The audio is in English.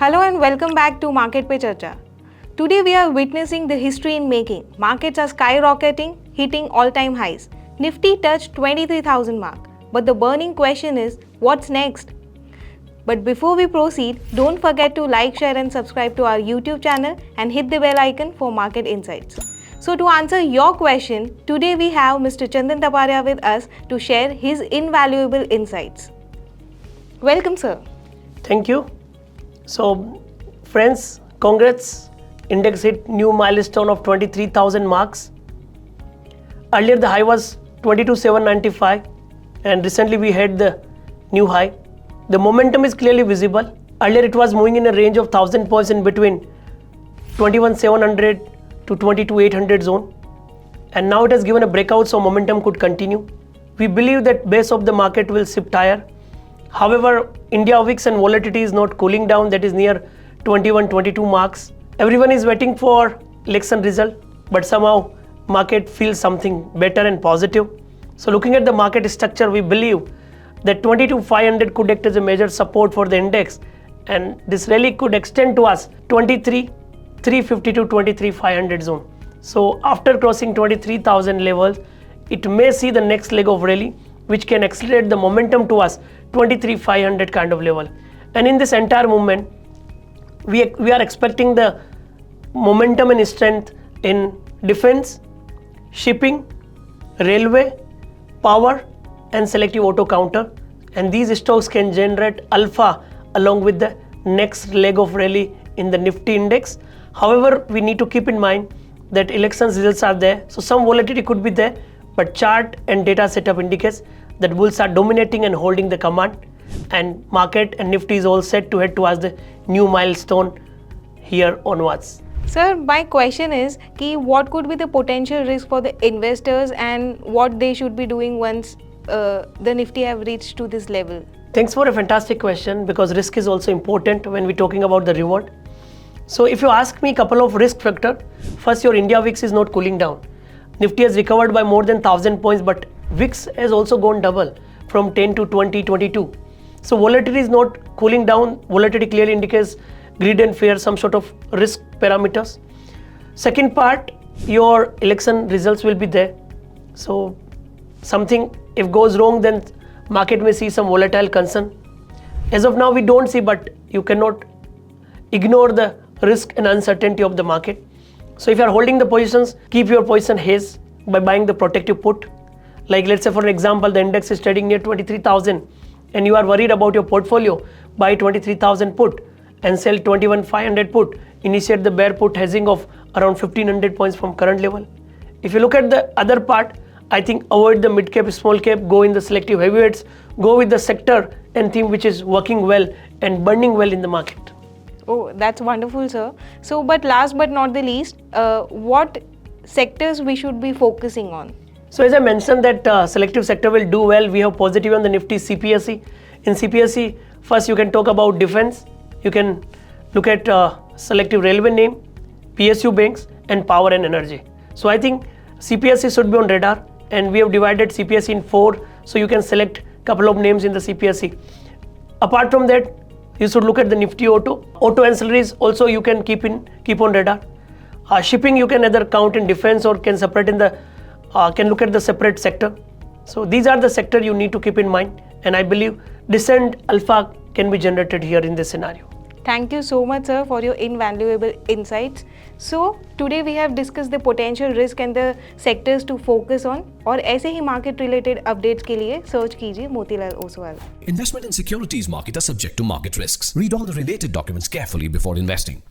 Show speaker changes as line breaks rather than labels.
Hello and welcome back to Market Pe Charcha. Today we are witnessing the history in making. Markets are skyrocketing, hitting all-time highs. Nifty touched 23,000 mark. But the burning question is, what's next? But before we proceed, don't forget to like, share and subscribe to our YouTube channel and hit the bell icon for market insights. So to answer your question, today we have Mr. Chandan Taparia with us to share his invaluable insights. Welcome, sir.
Thank you. So, friends, congrats. Index hit new milestone of 23,000 marks. Earlier the high was 22,795 and recently we hit the new high. The momentum is clearly visible. Earlier it was moving in a range of 1,000 points in between 21,700 to 22,800 zone. And now it has given a breakout, so momentum could continue. We believe that base of the market will shift higher. However, India VIX and volatility is not cooling down, that is near 21-22 marks. Everyone is waiting for election result, but somehow market feels something better and positive. So looking at the market structure, we believe that 22,500 could act as a major support for the index, and this rally could extend to us 23,350 to 23,500 zone. So after crossing 23,000 levels, it may see the next leg of rally, which can accelerate the momentum to us 23,500 kind of level. And in this entire movement, we are expecting the momentum and strength in defense, shipping, railway, power and selective auto counter, and these stocks can generate alpha along with the next leg of rally in the Nifty index. However, we need to keep in mind that elections results are there, so some volatility could be there, but chart and data setup indicates that bulls are dominating and holding the command, and market and Nifty is all set to head towards the new milestone here onwards.
Sir, my question is what could be the potential risk for the investors and what they should be doing once the Nifty have reached to this level?
Thanks for a fantastic question, because risk is also important when we're talking about the reward. So if you ask me a couple of risk factors, first, your India VIX is not cooling down. Nifty has recovered by more than 1,000 points, but VIX has also gone double from 10 to 20, 22. So volatility is not cooling down. Volatility clearly indicates greed and fear, some sort of risk parameters. Second part, your election results will be there. So something if goes wrong, then market may see some volatile concern. As of now, we don't see, but you cannot ignore the risk and uncertainty of the market. So if you are holding the positions, keep your position hedged by buying the protective put. Like let's say for an example, the index is trading near 23,000 and you are worried about your portfolio, buy 23,000 put and sell 21,500 put. Initiate the bear put hedging of around 1,500 points from current level. If you look at the other part, I think avoid the mid cap, small cap, go in the selective heavyweights, go with the sector and theme which is working well and burning well in the market.
Oh, that's wonderful, sir. So, but last but not the least, what sectors we should be focusing on?
So as I mentioned that selective sector will do well. We have positive on the Nifty CPSE. In CPSE, first you can talk about defense. You can look at selective railway name, PSU banks and power and energy. So I think CPSE should be on radar, and we have divided CPSE in 4. So you can select couple of names in the CPSE. Apart from that, you should look at the Nifty Auto. Auto ancillaries also you can keep on radar. Shipping you can either count in defense or can separate in the can look at the separate sector. So these are the sector you need to keep in mind, and I believe decent alpha can be generated here in this scenario.
Thank you so much, sir, for your invaluable insights. So today we have discussed the potential risk and the sectors to focus on. और ऐसे ही market related updates के लिए search कीजिए Motilal Oswal.
Investment in securities market are subject to market risks. Read all the related documents carefully before investing.